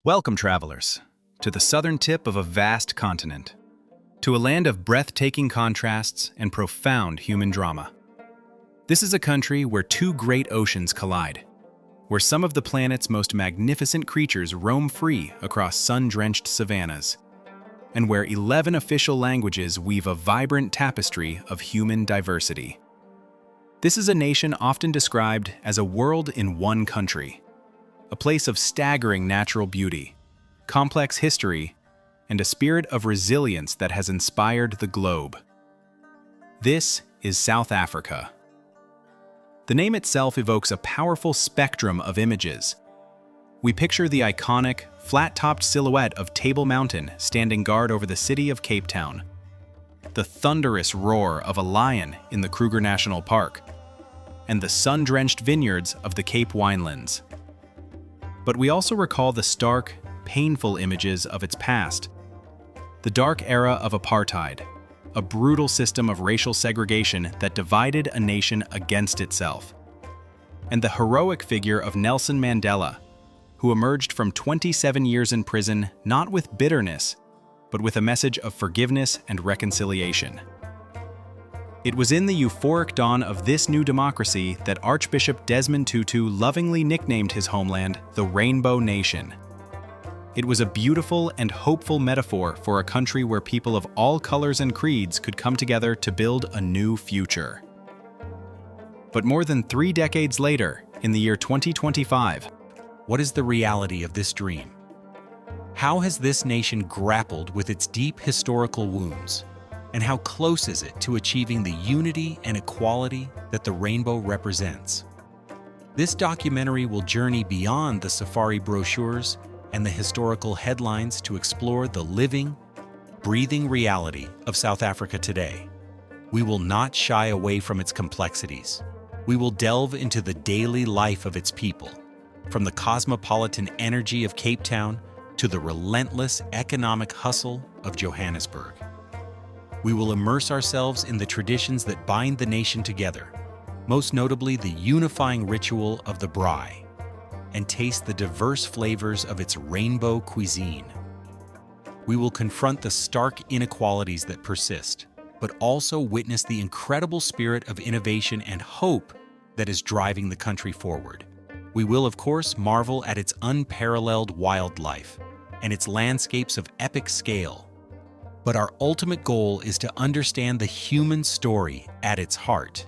Welcome, travelers, to the southern tip of a vast continent, to a land of breathtaking contrasts and profound human drama. This is a country where two great oceans collide, where some of the planet's most magnificent creatures roam free across sun-drenched savannas, and where 11 official languages weave a vibrant tapestry of human diversity. This is a nation often described as a world in one country, a place of staggering natural beauty, complex history, and a spirit of resilience that has inspired the globe. This is South Africa. The name itself evokes a powerful spectrum of images. We picture the iconic, flat-topped silhouette of Table Mountain standing guard over the city of Cape Town, the thunderous roar of a lion in the Kruger National Park, and the sun-drenched vineyards of the Cape Winelands. But we also recall the stark, painful images of its past. The dark era of apartheid, a brutal system of racial segregation that divided a nation against itself. And the heroic figure of Nelson Mandela, who emerged from 27 years in prison not with bitterness, but with a message of forgiveness and reconciliation. It was in the euphoric dawn of this new democracy that Archbishop Desmond Tutu lovingly nicknamed his homeland the Rainbow Nation. It was a beautiful and hopeful metaphor for a country where people of all colors and creeds could come together to build a new future. But more than 3 decades later, in the year 2025, what is the reality of this dream? How has this nation grappled with its deep historical wounds? And how close is it to achieving the unity and equality that the rainbow represents? This documentary will journey beyond the safari brochures and the historical headlines to explore the living, breathing reality of South Africa today. We will not shy away from its complexities. We will delve into the daily life of its people, from the cosmopolitan energy of Cape Town to the relentless economic hustle of Johannesburg. We will immerse ourselves in the traditions that bind the nation together, most notably the unifying ritual of the braai, and taste the diverse flavors of its rainbow cuisine. We will confront the stark inequalities that persist, but also witness the incredible spirit of innovation and hope that is driving the country forward. We will, of course, marvel at its unparalleled wildlife and its landscapes of epic scale. But our ultimate goal is to understand the human story at its heart.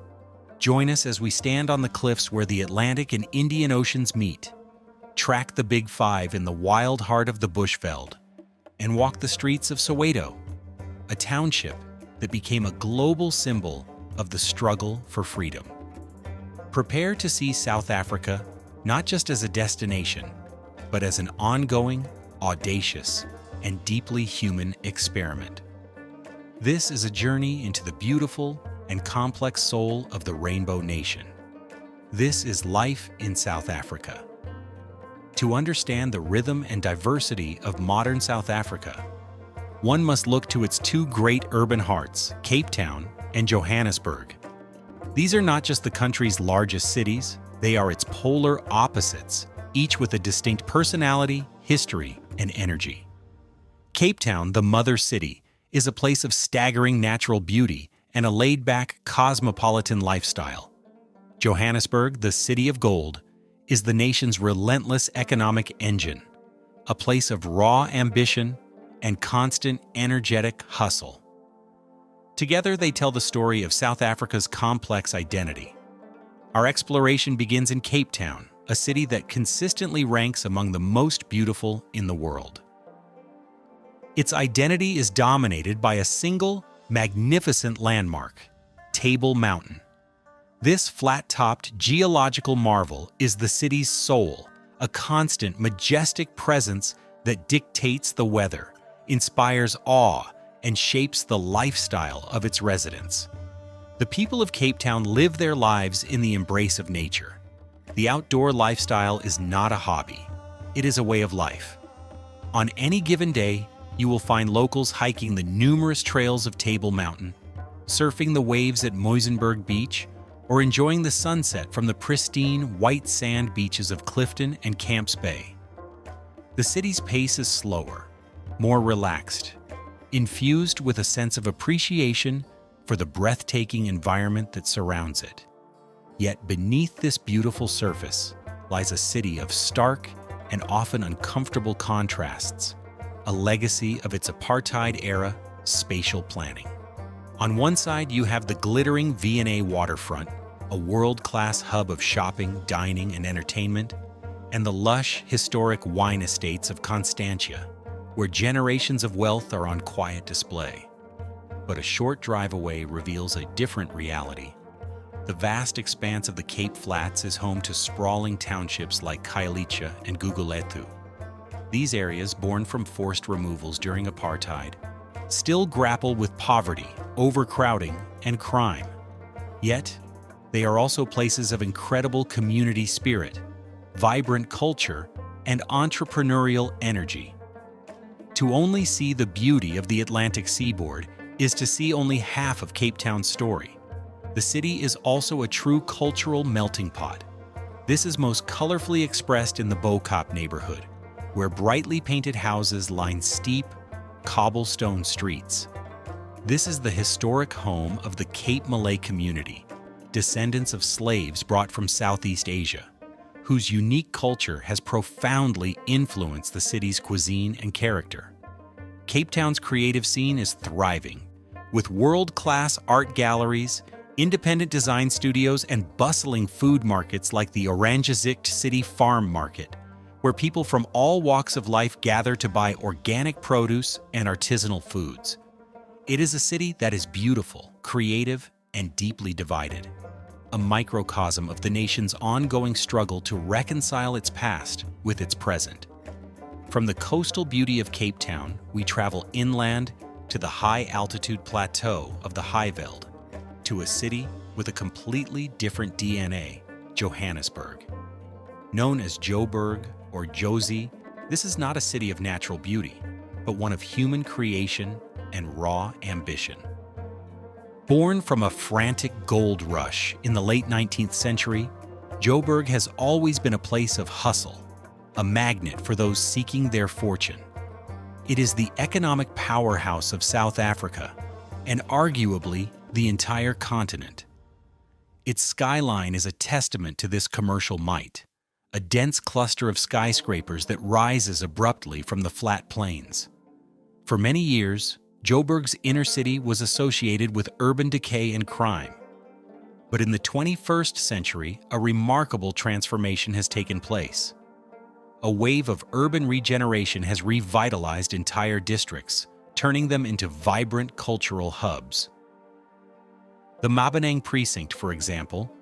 Join us as we stand on the cliffs where the Atlantic and Indian Oceans meet, track the Big Five in the wild heart of the Bushveld, and walk the streets of Soweto, a township that became a global symbol of the struggle for freedom. Prepare to see South Africa not just as a destination, but as an ongoing, audacious, and deeply human experiment. This is a journey into the beautiful and complex soul of the Rainbow Nation. This is life in South Africa. To understand the rhythm and diversity of modern South Africa, one must look to its two great urban hearts, Cape Town and Johannesburg. These are not just the country's largest cities, they are its polar opposites, each with a distinct personality, history, and energy. Cape Town, the mother city, is a place of staggering natural beauty and a laid-back, cosmopolitan lifestyle. Johannesburg, the city of gold, is the nation's relentless economic engine, a place of raw ambition and constant, energetic hustle. Together, they tell the story of South Africa's complex identity. Our exploration begins in Cape Town, a city that consistently ranks among the most beautiful in the world. Its identity is dominated by a single, magnificent landmark, Table Mountain. This flat-topped geological marvel is the city's soul, a constant, majestic presence that dictates the weather, inspires awe, and shapes the lifestyle of its residents. The people of Cape Town live their lives in the embrace of nature. The outdoor lifestyle is not a hobby, it is a way of life. On any given day, you will find locals hiking the numerous trails of Table Mountain, surfing the waves at Muizenberg Beach, or enjoying the sunset from the pristine white sand beaches of Clifton and Camps Bay. The city's pace is slower, more relaxed, infused with a sense of appreciation for the breathtaking environment that surrounds it. Yet beneath this beautiful surface lies a city of stark and often uncomfortable contrasts, a legacy of its apartheid-era spatial planning. On one side, you have the glittering V&A waterfront, a world-class hub of shopping, dining, and entertainment, and the lush, historic wine estates of Constantia, where generations of wealth are on quiet display. But a short drive away reveals a different reality. The vast expanse of the Cape Flats is home to sprawling townships like Khayelitsha and Gugulethu. These areas, born from forced removals during apartheid, still grapple with poverty, overcrowding, and crime. Yet, they are also places of incredible community spirit, vibrant culture, and entrepreneurial energy. To only see the beauty of the Atlantic seaboard is to see only half of Cape Town's story. The city is also a true cultural melting pot. This is most colorfully expressed in the Bo-Kaap neighborhood, where brightly painted houses line steep, cobblestone streets. This is the historic home of the Cape Malay community, descendants of slaves brought from Southeast Asia, whose unique culture has profoundly influenced the city's cuisine and character. Cape Town's creative scene is thriving, with world-class art galleries, independent design studios, and bustling food markets like the Oranjezicht City Farm Market, where people from all walks of life gather to buy organic produce and artisanal foods. It is a city that is beautiful, creative, and deeply divided, a microcosm of the nation's ongoing struggle to reconcile its past with its present. From the coastal beauty of Cape Town, we travel inland to the high-altitude plateau of the Highveld, to a city with a completely different DNA, Johannesburg. Known as Joburg or Jozi, this is not a city of natural beauty, but one of human creation and raw ambition. Born from a frantic gold rush in the late 19th century, Joburg has always been a place of hustle, a magnet for those seeking their fortune. It is the economic powerhouse of South Africa, and arguably the entire continent. Its skyline is a testament to this commercial might, a dense cluster of skyscrapers that rises abruptly from the flat plains. For many years, Joburg's inner city was associated with urban decay and crime. But in the 21st century, a remarkable transformation has taken place. A wave of urban regeneration has revitalized entire districts, turning them into vibrant cultural hubs. The Mabenang precinct, for example,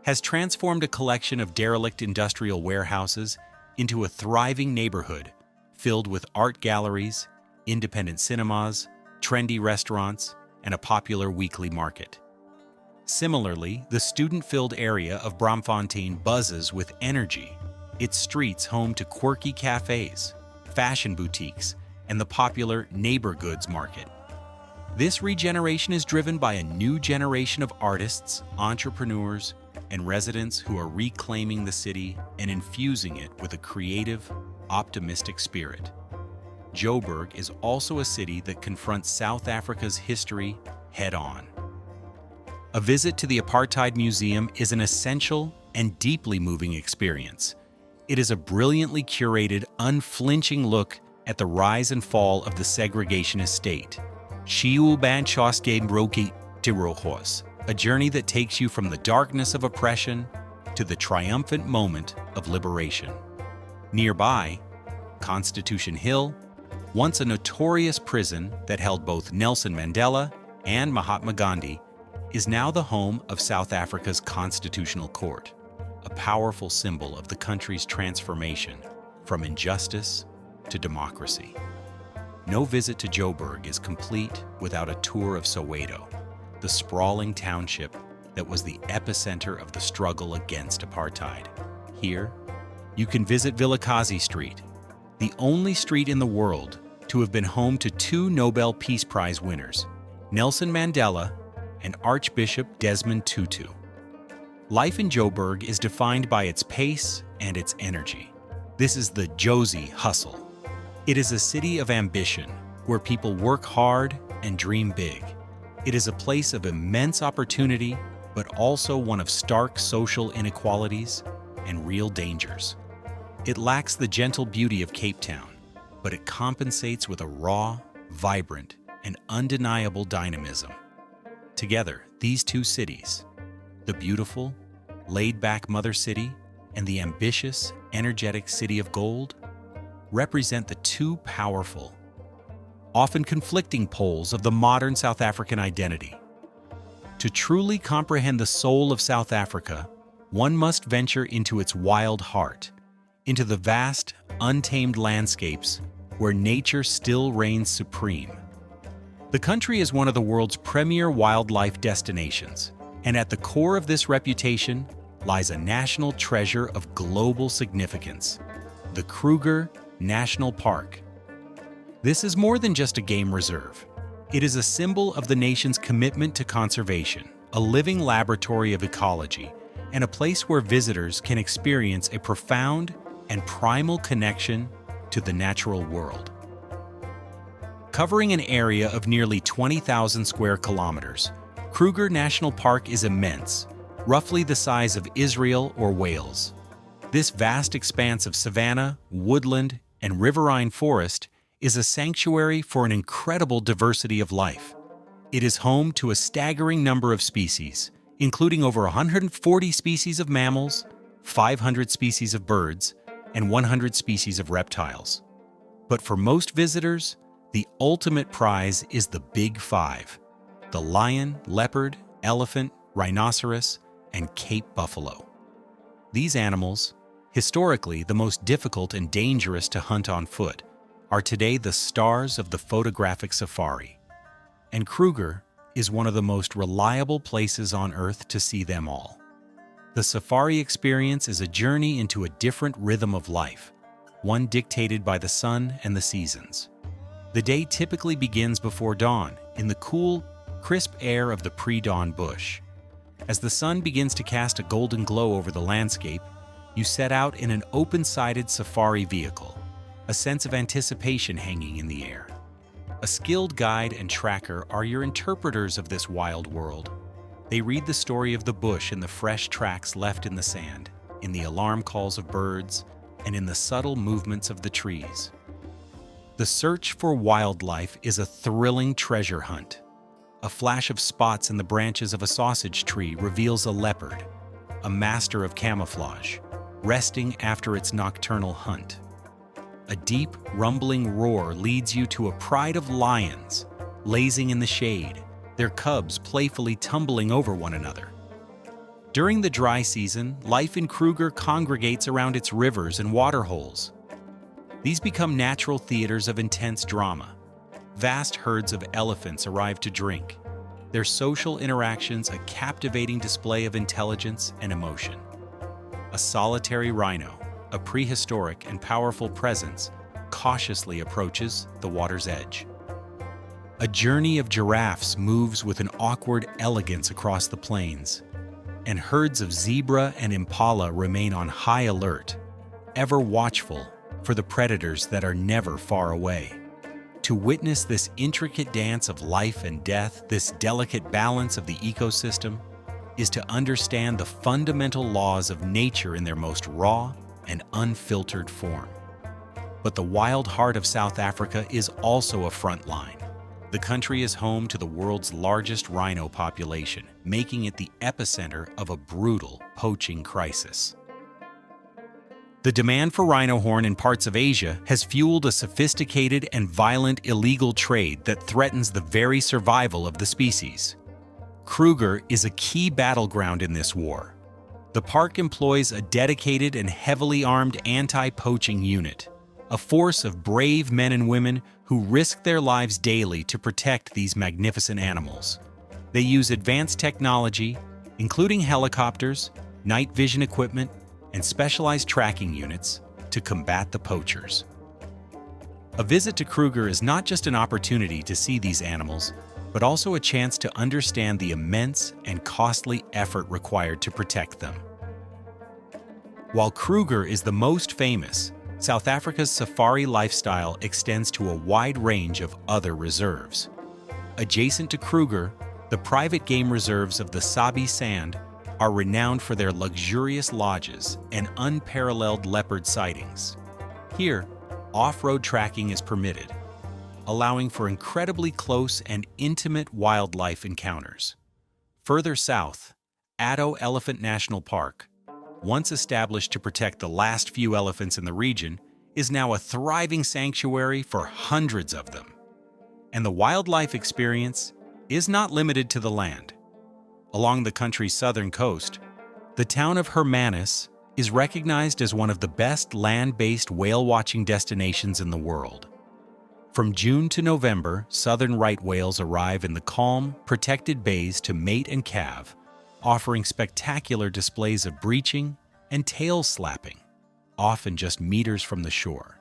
has transformed a collection of derelict industrial warehouses into a thriving neighborhood filled with art galleries, independent cinemas, trendy restaurants, and a popular weekly market. Similarly, the student-filled area of Braamfontein buzzes with energy, its streets home to quirky cafes, fashion boutiques, and the popular neighbor goods market. This regeneration is driven by a new generation of artists, entrepreneurs, and residents who are reclaiming the city and infusing it with a creative, optimistic spirit. Joburg is also a city that confronts South Africa's history head-on. A visit to the Apartheid Museum is an essential and deeply moving experience. It is a brilliantly curated, unflinching look at the rise and fall of the segregationist state. A journey that takes you from the darkness of oppression to the triumphant moment of liberation. Nearby, Constitution Hill, once a notorious prison that held both Nelson Mandela and Mahatma Gandhi, is now the home of South Africa's Constitutional Court, a powerful symbol of the country's transformation from injustice to democracy. No visit to Joburg is complete without a tour of Soweto, the sprawling township that was the epicenter of the struggle against apartheid. Here, you can visit Vilakazi Street, the only street in the world to have been home to two Nobel Peace Prize winners, Nelson Mandela and Archbishop Desmond Tutu. Life in Joburg is defined by its pace and its energy. This is the Jozi hustle. It is a city of ambition where people work hard and dream big. It is a place of immense opportunity, but also one of stark social inequalities and real dangers. It lacks the gentle beauty of Cape Town, but it compensates with a raw, vibrant, and undeniable dynamism. Together, these two cities, the beautiful, laid-back mother city and the ambitious, energetic city of gold, represent the two powerful, often conflicting poles of the modern South African identity. To truly comprehend the soul of South Africa, one must venture into its wild heart, into the vast, untamed landscapes where nature still reigns supreme. The country is one of the world's premier wildlife destinations, and at the core of this reputation lies a national treasure of global significance, the Kruger National Park. This is more than just a game reserve. It is a symbol of the nation's commitment to conservation, a living laboratory of ecology, and a place where visitors can experience a profound and primal connection to the natural world. Covering an area of nearly 20,000 square kilometers, Kruger National Park is immense, roughly the size of Israel or Wales. This vast expanse of savanna, woodland, and riverine forest is a sanctuary for an incredible diversity of life. It is home to a staggering number of species, including over 140 species of mammals, 500 species of birds, and 100 species of reptiles. But for most visitors, the ultimate prize is the Big Five: the lion, leopard, elephant, rhinoceros, and Cape buffalo. These animals, historically the most difficult and dangerous to hunt on foot, are today the stars of the photographic safari. And Kruger is one of the most reliable places on Earth to see them all. The safari experience is a journey into a different rhythm of life, one dictated by the sun and the seasons. The day typically begins before dawn, in the cool, crisp air of the pre-dawn bush. As the sun begins to cast a golden glow over the landscape, you set out in an open-sided safari vehicle, a sense of anticipation hanging in the air. A skilled guide and tracker are your interpreters of this wild world. They read the story of the bush in the fresh tracks left in the sand, in the alarm calls of birds, and in the subtle movements of the trees. The search for wildlife is a thrilling treasure hunt. A flash of spots in the branches of a sausage tree reveals a leopard, a master of camouflage, resting after its nocturnal hunt. A deep, rumbling roar leads you to a pride of lions, lazing in the shade, their cubs playfully tumbling over one another. During the dry season, life in Kruger congregates around its rivers and waterholes. These become natural theaters of intense drama. Vast herds of elephants arrive to drink, their social interactions a captivating display of intelligence and emotion. A solitary rhino, a prehistoric and powerful presence, cautiously approaches the water's edge. A journey of giraffes moves with an awkward elegance across the plains, and herds of zebra and impala remain on high alert, ever watchful for the predators that are never far away. To witness this intricate dance of life and death, this delicate balance of the ecosystem, is to understand the fundamental laws of nature in their most raw and unfiltered form. But the wild heart of South Africa is also a front line. The country is home to the world's largest rhino population, making it the epicenter of a brutal poaching crisis. The demand for rhino horn in parts of Asia has fueled a sophisticated and violent illegal trade that threatens the very survival of the species. Kruger is a key battleground in this war. The park employs a dedicated and heavily armed anti-poaching unit, a force of brave men and women who risk their lives daily to protect these magnificent animals. They use advanced technology, including helicopters, night vision equipment, and specialized tracking units to combat the poachers. A visit to Kruger is not just an opportunity to see these animals, but also a chance to understand the immense and costly effort required to protect them. While Kruger is the most famous, South Africa's safari lifestyle extends to a wide range of other reserves. Adjacent to Kruger, the private game reserves of the Sabi Sand are renowned for their luxurious lodges and unparalleled leopard sightings. Here, off-road tracking is permitted, allowing for incredibly close and intimate wildlife encounters. Further south, Addo Elephant National Park, once established to protect the last few elephants in the region, is now a thriving sanctuary for hundreds of them. And the wildlife experience is not limited to the land. Along the country's southern coast, the town of Hermanus is recognized as one of the best land-based whale-watching destinations in the world. From June to November, southern right whales arrive in the calm, protected bays to mate and calve, offering spectacular displays of breaching and tail slapping, often just meters from the shore.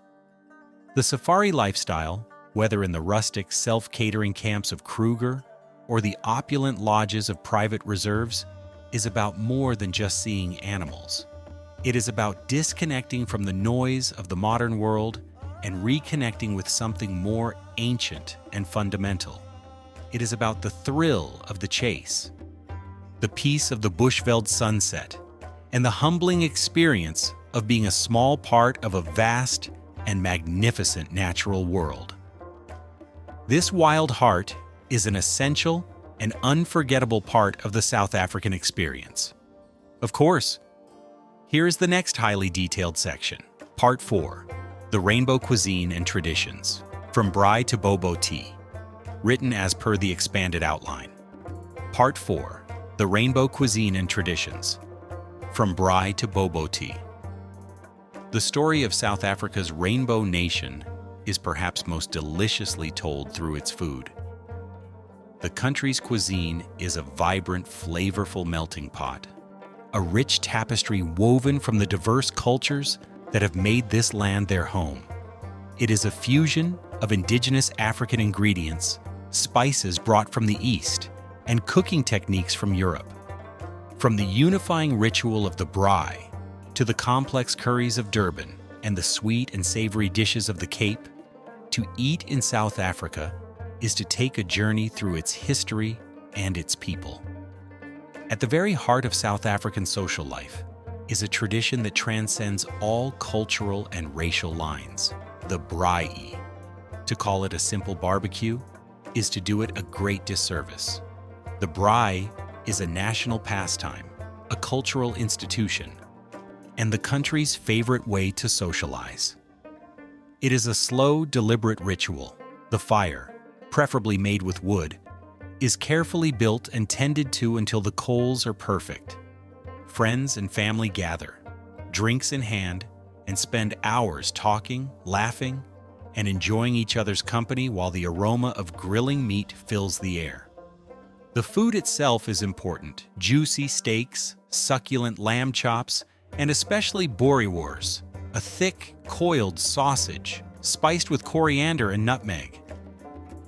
The safari lifestyle, whether in the rustic self-catering camps of Kruger or the opulent lodges of private reserves, is about more than just seeing animals. It is about disconnecting from the noise of the modern world and reconnecting with something more ancient and fundamental. It is about the thrill of the chase, the peace of the Bushveld sunset, and the humbling experience of being a small part of a vast and magnificent natural world. This wild heart is an essential and unforgettable part of the South African experience. Of course, here is the next highly detailed section, Part 4, The Rainbow Cuisine and Traditions, from Braai to Bobo Tea, written as per the expanded outline. Part 4, The Rainbow Cuisine and Traditions, from Braai to Bobo Tea. The story of South Africa's Rainbow Nation is perhaps most deliciously told through its food. The country's cuisine is a vibrant, flavorful melting pot, a rich tapestry woven from the diverse cultures that have made this land their home. It is a fusion of indigenous African ingredients, spices brought from the East, and cooking techniques from Europe. From the unifying ritual of the braai to the complex curries of Durban and the sweet and savory dishes of the Cape, to eat in South Africa is to take a journey through its history and its people. At the very heart of South African social life is a tradition that transcends all cultural and racial lines, the braai. To call it a simple barbecue is to do it a great disservice. The braai is a national pastime, a cultural institution, and the country's favorite way to socialize. It is a slow, deliberate ritual. The fire, preferably made with wood, is carefully built and tended to until the coals are perfect. Friends and family gather, drinks in hand, and spend hours talking, laughing, and enjoying each other's company while the aroma of grilling meat fills the air. The food itself is important: juicy steaks, succulent lamb chops, and especially boerewors, a thick, coiled sausage spiced with coriander and nutmeg.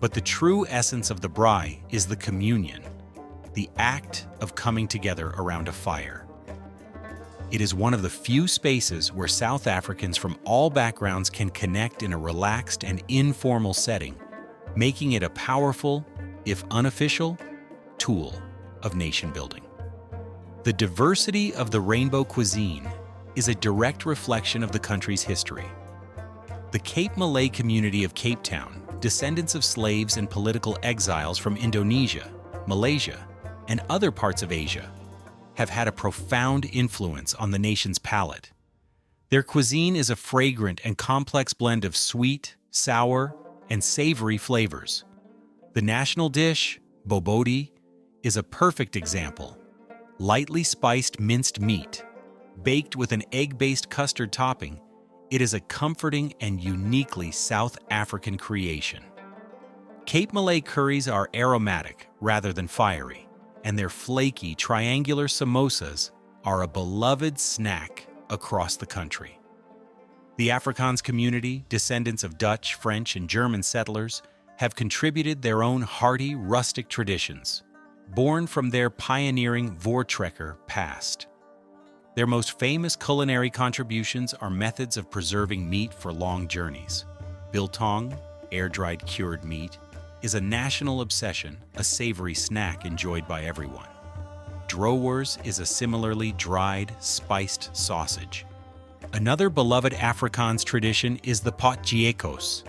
But the true essence of the braai is the communion, the act of coming together around a fire. It is one of the few spaces where South Africans from all backgrounds can connect in a relaxed and informal setting, making it a powerful, if unofficial, tool of nation building. The diversity of the rainbow cuisine is a direct reflection of the country's history. The Cape Malay community of Cape Town, descendants of slaves and political exiles from Indonesia, Malaysia, and other parts of Asia, have had a profound influence on the nation's palate. Their cuisine is a fragrant and complex blend of sweet, sour, and savory flavors. The national dish, bobodi, is a perfect example. Lightly spiced minced meat, baked with an egg-based custard topping, it is a comforting and uniquely South African creation. Cape Malay curries are aromatic rather than fiery, and their flaky, triangular samosas are a beloved snack across the country. The Afrikaans community, descendants of Dutch, French, and German settlers, have contributed their own hearty, rustic traditions, born from their pioneering voortrekker past. Their most famous culinary contributions are methods of preserving meat for long journeys. Biltong, air-dried cured meat, is a national obsession, a savory snack enjoyed by everyone. Droewers is a similarly dried, spiced sausage. Another beloved Afrikaans tradition is the potjiekos,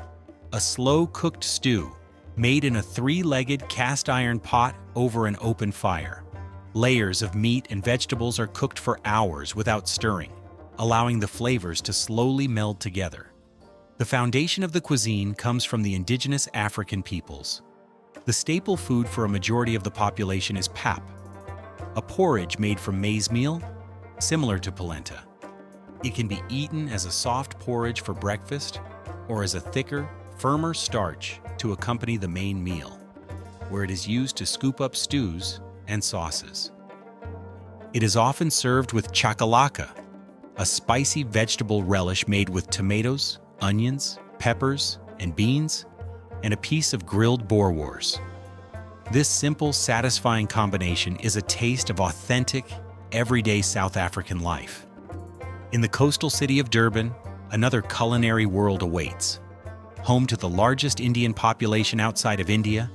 a slow-cooked stew made in a three-legged cast-iron pot over an open fire. Layers of meat and vegetables are cooked for hours without stirring, allowing the flavors to slowly meld together. The foundation of the cuisine comes from the indigenous African peoples. The staple food for a majority of the population is pap, a porridge made from maize meal, similar to polenta. It can be eaten as a soft porridge for breakfast or as a thicker, firmer starch to accompany the main meal, where it is used to scoop up stews and sauces. It is often served with chakalaka, a spicy vegetable relish made with tomatoes, onions, peppers, and beans, and a piece of grilled boerewors. This simple, satisfying combination is a taste of authentic, everyday South African life. In the coastal city of Durban, another culinary world awaits. Home to the largest Indian population outside of India,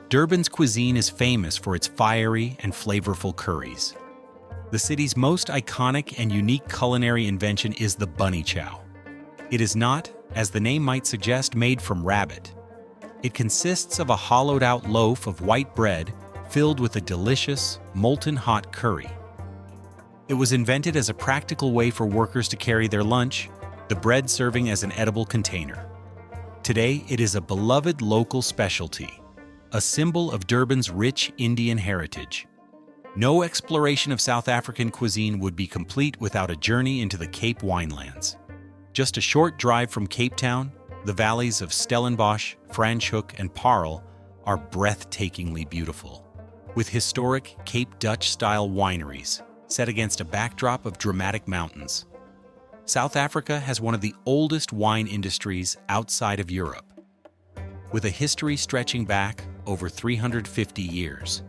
Durban's cuisine is famous for its fiery and flavorful curries. The city's most iconic and unique culinary invention is the bunny chow. It is not, as the name might suggest, made from rabbit. It consists of a hollowed-out loaf of white bread filled with a delicious, molten-hot curry. It was invented as a practical way for workers to carry their lunch, the bread serving as an edible container. Today, it is a beloved local specialty, a symbol of Durban's rich Indian heritage. No exploration of South African cuisine would be complete without a journey into the Cape winelands. Just a short drive from Cape Town, the valleys of Stellenbosch, Franschhoek, and Parel are breathtakingly beautiful, with historic Cape Dutch-style wineries set against a backdrop of dramatic mountains. South Africa has one of the oldest wine industries outside of Europe, with a history stretching back over 350 years.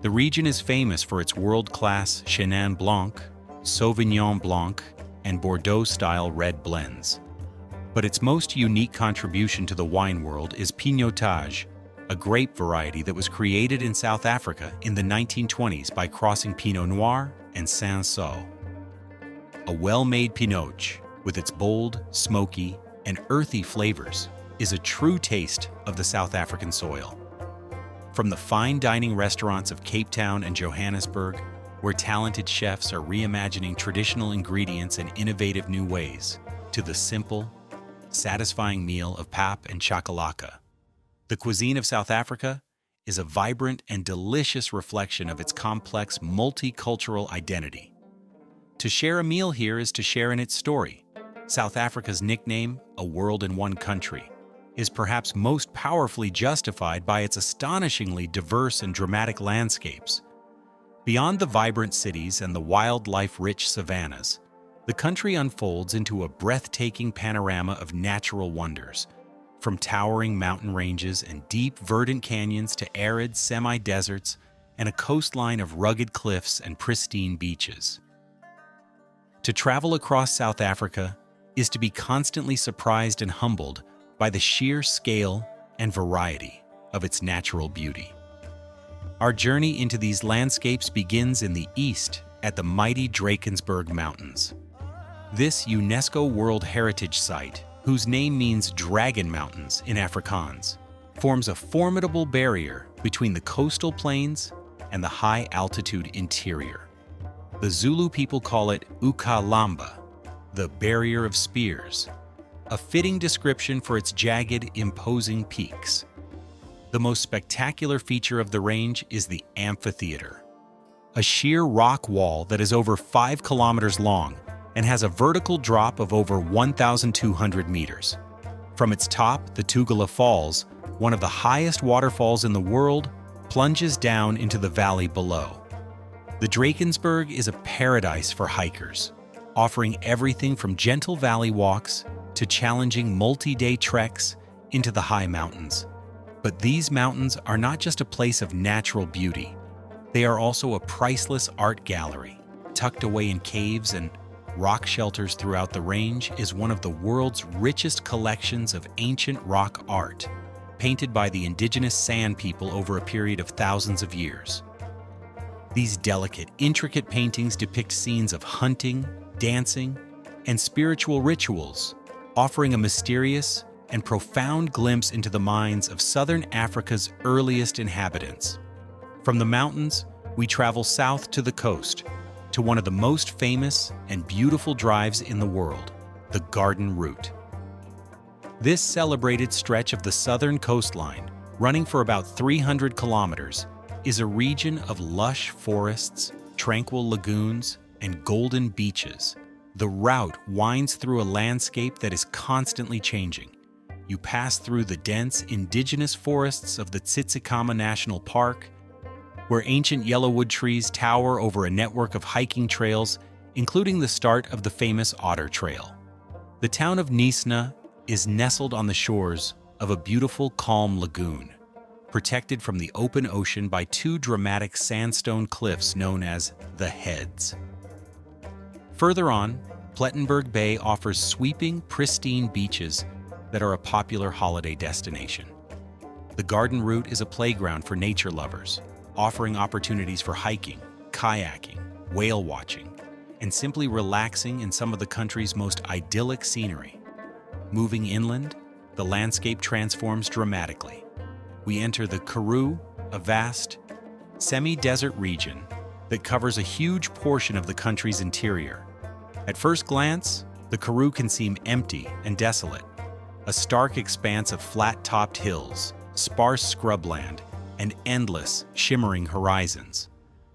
The region is famous for its world-class Chenin Blanc, Sauvignon Blanc, and Bordeaux-style red blends. But its most unique contribution to the wine world is Pinotage, a grape variety that was created in South Africa in the 1920s by crossing Pinot Noir and Cinsault. A well-made Pinot, with its bold, smoky, and earthy flavors, is a true taste of the South African soil. From the fine dining restaurants of Cape Town and Johannesburg, where talented chefs are reimagining traditional ingredients in innovative new ways, to the simple, satisfying meal of pap and chakalaka, the cuisine of South Africa is a vibrant and delicious reflection of its complex multicultural identity. To share a meal here is to share in its story. South Africa's nickname, "A World in One Country," is perhaps most powerfully justified by its astonishingly diverse and dramatic landscapes. Beyond the vibrant cities and the wildlife-rich savannas, the country unfolds into a breathtaking panorama of natural wonders, from towering mountain ranges and deep, verdant canyons to arid, semi-deserts and a coastline of rugged cliffs and pristine beaches. To travel across South Africa is to be constantly surprised and humbled by the sheer scale and variety of its natural beauty. Our journey into these landscapes begins in the east at the mighty Drakensberg Mountains. This UNESCO World Heritage Site, whose name means Dragon Mountains in Afrikaans, forms a formidable barrier between the coastal plains and the high-altitude interior. The Zulu people call it Ukalamba, the Barrier of Spears, a fitting description for its jagged, imposing peaks. The most spectacular feature of the range is the amphitheater, a sheer rock wall that is over 5 kilometers long and has a vertical drop of over 1,200 meters. From its top, the Tugela Falls, one of the highest waterfalls in the world, plunges down into the valley below. The Drakensberg is a paradise for hikers, offering everything from gentle valley walks to challenging multi-day treks into the high mountains. But these mountains are not just a place of natural beauty. They are also a priceless art gallery, tucked away in caves and rock shelters throughout the range, is one of the world's richest collections of ancient rock art, painted by the indigenous San people over a period of thousands of years. These delicate, intricate paintings depict scenes of hunting, dancing, and spiritual rituals, offering a mysterious and profound glimpse into the minds of southern Africa's earliest inhabitants. From the mountains, we travel south to the coast, to one of the most famous and beautiful drives in the world, the Garden Route. This celebrated stretch of the southern coastline, running for about 300 kilometers, is a region of lush forests, tranquil lagoons, and golden beaches. The route winds through a landscape that is constantly changing. You pass through the dense indigenous forests of the Tsitsikamma National Park, where ancient yellowwood trees tower over a network of hiking trails, including the start of the famous Otter Trail. The town of Nisna is nestled on the shores of a beautiful, calm lagoon, protected from the open ocean by two dramatic sandstone cliffs known as the Heads. Further on, Plettenberg Bay offers sweeping, pristine beaches that are a popular holiday destination. The Garden Route is a playground for nature lovers, offering opportunities for hiking, kayaking, whale watching, and simply relaxing in some of the country's most idyllic scenery. Moving inland, the landscape transforms dramatically. We enter the Karoo, a vast, semi-desert region that covers a huge portion of the country's interior. At first glance, the Karoo can seem empty and desolate, a stark expanse of flat-topped hills, sparse scrubland, and endless, shimmering horizons.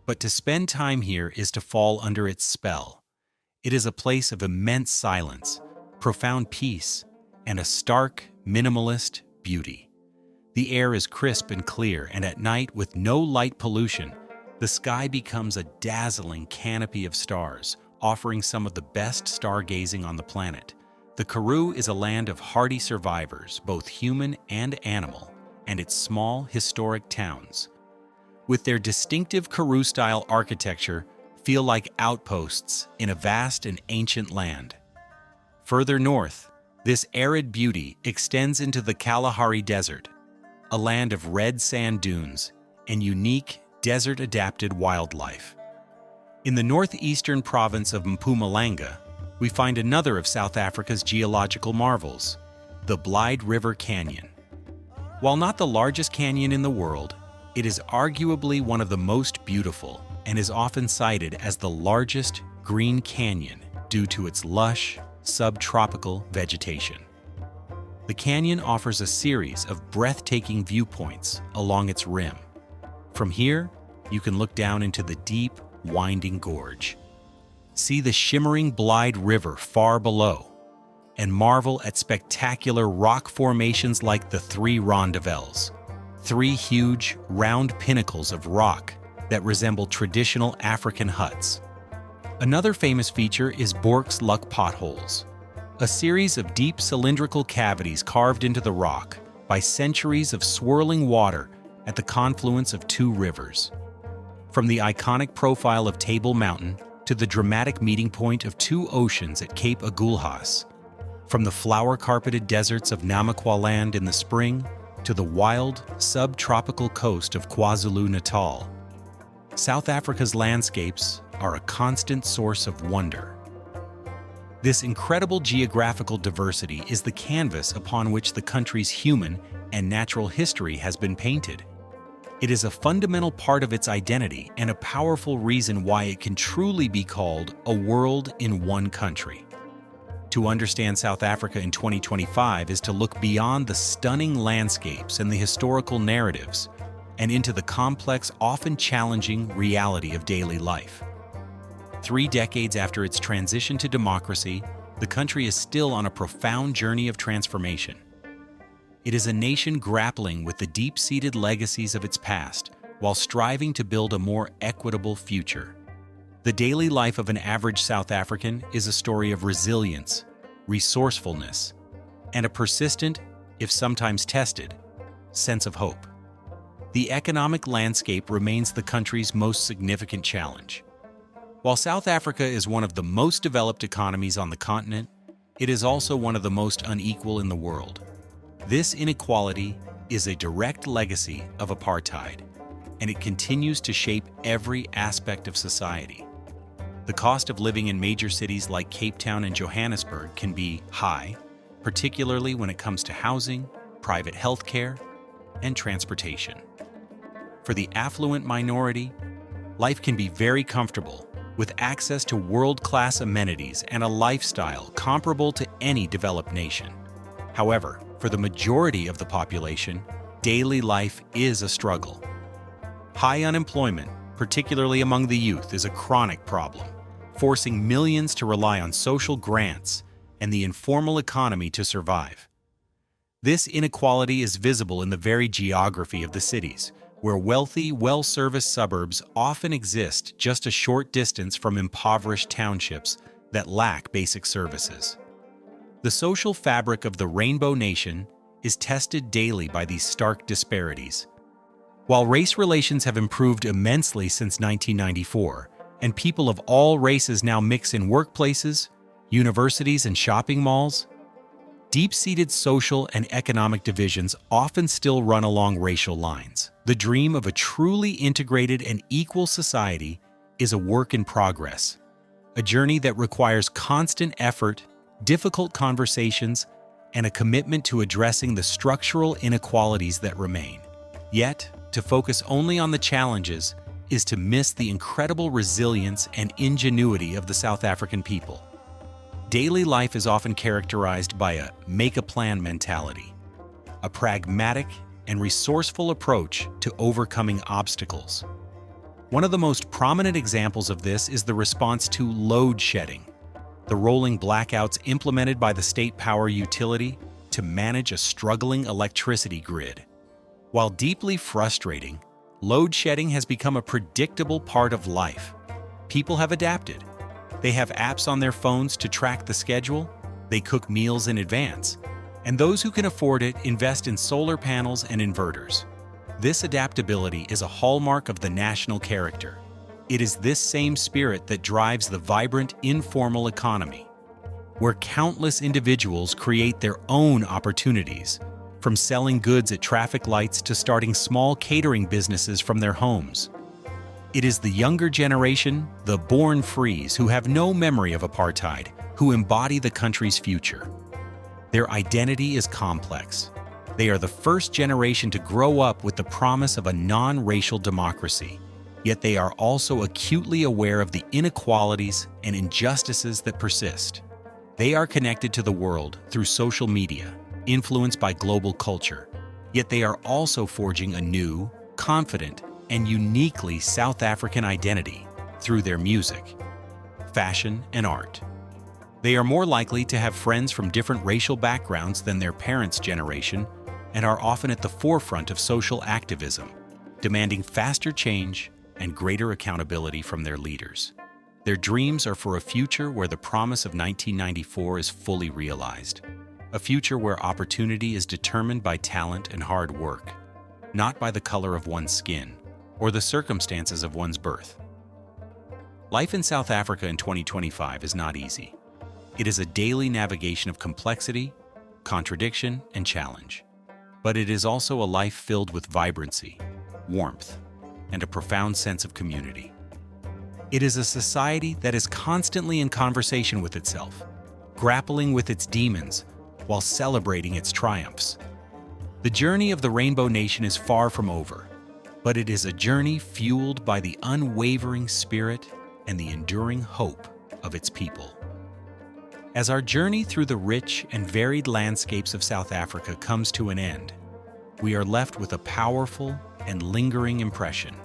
But to spend time here is to fall under its spell. It is a place of immense silence, profound peace, and a stark, minimalist beauty. The air is crisp and clear, and at night, with no light pollution, the sky becomes a dazzling canopy of stars, offering some of the best stargazing on the planet. The Karoo is a land of hardy survivors, both human and animal, and its small, historic towns, with their distinctive Karoo-style architecture, feel like outposts in a vast and ancient land. Further north, this arid beauty extends into the Kalahari Desert, a land of red sand dunes and unique, desert-adapted wildlife. In the northeastern province of Mpumalanga, we find another of South Africa's geological marvels, the Blyde River Canyon. While not the largest canyon in the world, it is arguably one of the most beautiful and is often cited as the largest green canyon due to its lush, subtropical vegetation. The canyon offers a series of breathtaking viewpoints along its rim. From here, you can look down into the deep, winding gorge, see the shimmering Blyde River far below, and marvel at spectacular rock formations like the Three Rondavels, three huge, round pinnacles of rock that resemble traditional African huts. Another famous feature is Bork's Luck Potholes, a series of deep cylindrical cavities carved into the rock by centuries of swirling water at the confluence of two rivers. From the iconic profile of Table Mountain to the dramatic meeting point of two oceans at Cape Agulhas, from the flower-carpeted deserts of Namaqualand in the spring to the wild, subtropical coast of KwaZulu-Natal, South Africa's landscapes are a constant source of wonder. This incredible geographical diversity is the canvas upon which the country's human and natural history has been painted. It is a fundamental part of its identity and a powerful reason why it can truly be called a world in one country. To understand South Africa in 2025 is to look beyond the stunning landscapes and the historical narratives and into the complex, often challenging reality of daily life. 3 decades after its transition to democracy, the country is still on a profound journey of transformation. It is a nation grappling with the deep-seated legacies of its past while striving to build a more equitable future. The daily life of an average South African is a story of resilience, resourcefulness, and a persistent, if sometimes tested, sense of hope. The economic landscape remains the country's most significant challenge. While South Africa is one of the most developed economies on the continent, it is also one of the most unequal in the world. This inequality is a direct legacy of apartheid, and it continues to shape every aspect of society. The cost of living in major cities like Cape Town and Johannesburg can be high, particularly when it comes to housing, private health care, and transportation. For the affluent minority, life can be very comfortable, with access to world-class amenities and a lifestyle comparable to any developed nation. However, for the majority of the population, daily life is a struggle. High unemployment, particularly among the youth, is a chronic problem, forcing millions to rely on social grants and the informal economy to survive. This inequality is visible in the very geography of the cities, where wealthy, well-serviced suburbs often exist just a short distance from impoverished townships that lack basic services. The social fabric of the Rainbow Nation is tested daily by these stark disparities. While race relations have improved immensely since 1994, and people of all races now mix in workplaces, universities, and shopping malls, deep-seated social and economic divisions often still run along racial lines. The dream of a truly integrated and equal society is a work in progress, a journey that requires constant effort, difficult conversations, and a commitment to addressing the structural inequalities that remain. Yet, to focus only on the challenges is to miss the incredible resilience and ingenuity of the South African people. Daily life is often characterized by a make-a-plan mentality, a pragmatic and resourceful approach to overcoming obstacles. One of the most prominent examples of this is the response to load shedding, the rolling blackouts implemented by the state power utility to manage a struggling electricity grid. While deeply frustrating, load shedding has become a predictable part of life. People have adapted. They have apps on their phones to track the schedule, they cook meals in advance, and those who can afford it invest in solar panels and inverters. This adaptability is a hallmark of the national character. It is this same spirit that drives the vibrant, informal economy, where countless individuals create their own opportunities, from selling goods at traffic lights to starting small catering businesses from their homes. It is the younger generation, the born frees, who have no memory of apartheid, who embody the country's future. Their identity is complex. They are the first generation to grow up with the promise of a non-racial democracy, yet they are also acutely aware of the inequalities and injustices that persist. They are connected to the world through social media, influenced by global culture, yet they are also forging a new, confident, and uniquely South African identity through their music, fashion, and art. They are more likely to have friends from different racial backgrounds than their parents' generation and are often at the forefront of social activism, demanding faster change and greater accountability from their leaders. Their dreams are for a future where the promise of 1994 is fully realized, a future where opportunity is determined by talent and hard work, not by the color of one's skin or the circumstances of one's birth. Life in South Africa in 2025 is not easy. It is a daily navigation of complexity, contradiction, and challenge. But it is also a life filled with vibrancy, warmth, and a profound sense of community. It is a society that is constantly in conversation with itself, grappling with its demons while celebrating its triumphs. The journey of the Rainbow Nation is far from over, but it is a journey fueled by the unwavering spirit and the enduring hope of its people. As our journey through the rich and varied landscapes of South Africa comes to an end, we are left with a powerful and lingering impression.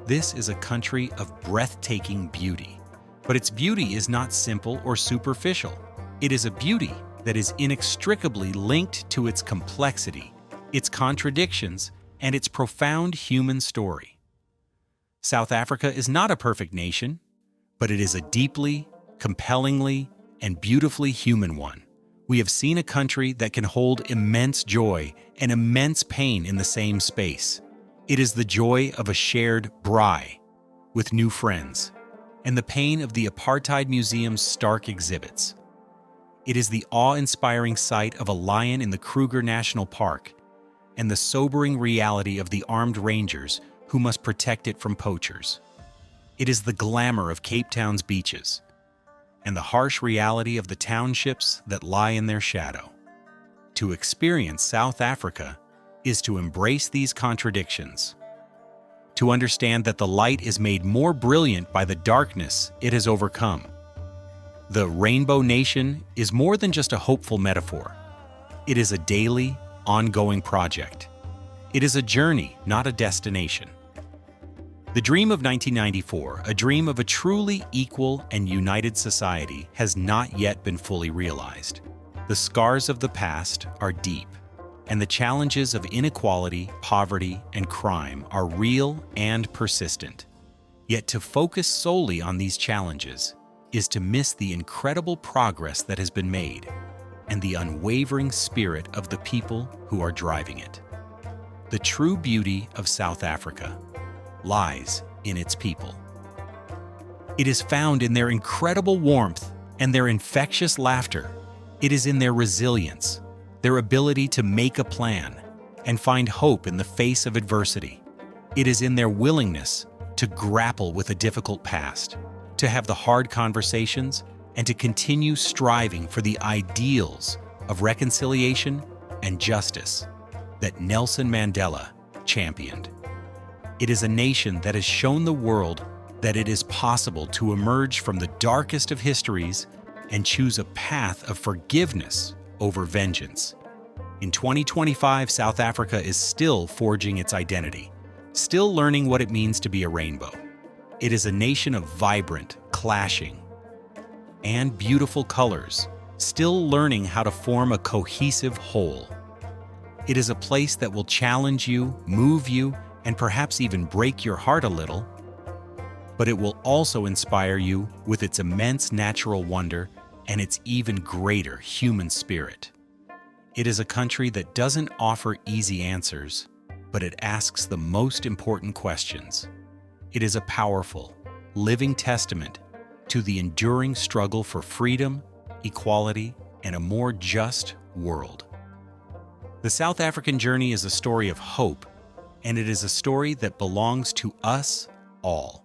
This is a country of breathtaking beauty, but its beauty is not simple or superficial. It is a beauty that is inextricably linked to its complexity, its contradictions, and its profound human story. South Africa is not a perfect nation, but it is a deeply, compellingly, and beautifully human one. We have seen a country that can hold immense joy and immense pain in the same space. It is the joy of a shared braai with new friends, and the pain of the Apartheid Museum's stark exhibits. It is the awe-inspiring sight of a lion in the Kruger National Park and the sobering reality of the armed rangers who must protect it from poachers. It is the glamour of Cape Town's beaches and the harsh reality of the townships that lie in their shadow. To experience South Africa is to embrace these contradictions, to understand that the light is made more brilliant by the darkness it has overcome. The Rainbow Nation is more than just a hopeful metaphor. It is a daily, ongoing project. It is a journey, not a destination. The dream of 1994, a dream of a truly equal and united society, has not yet been fully realized. The scars of the past are deep, and the challenges of inequality, poverty, and crime are real and persistent. Yet to focus solely on these challenges is to miss the incredible progress that has been made and the unwavering spirit of the people who are driving it. The true beauty of South Africa lies in its people. It is found in their incredible warmth and their infectious laughter. It is in their resilience, their ability to make a plan and find hope in the face of adversity. It is in their willingness to grapple with a difficult past, to have the hard conversations, and to continue striving for the ideals of reconciliation and justice that Nelson Mandela championed. It is a nation that has shown the world that it is possible to emerge from the darkest of histories and choose a path of forgiveness over vengeance. In 2025, South Africa is still forging its identity, still learning what it means to be a rainbow. It is a nation of vibrant, clashing, and beautiful colors, still learning how to form a cohesive whole. It is a place that will challenge you, move you, and perhaps even break your heart a little, but it will also inspire you with its immense natural wonder and its even greater human spirit. It is a country that doesn't offer easy answers, but it asks the most important questions. It is a powerful, living testament to the enduring struggle for freedom, equality, and a more just world. The South African journey is a story of hope, and it is a story that belongs to us all.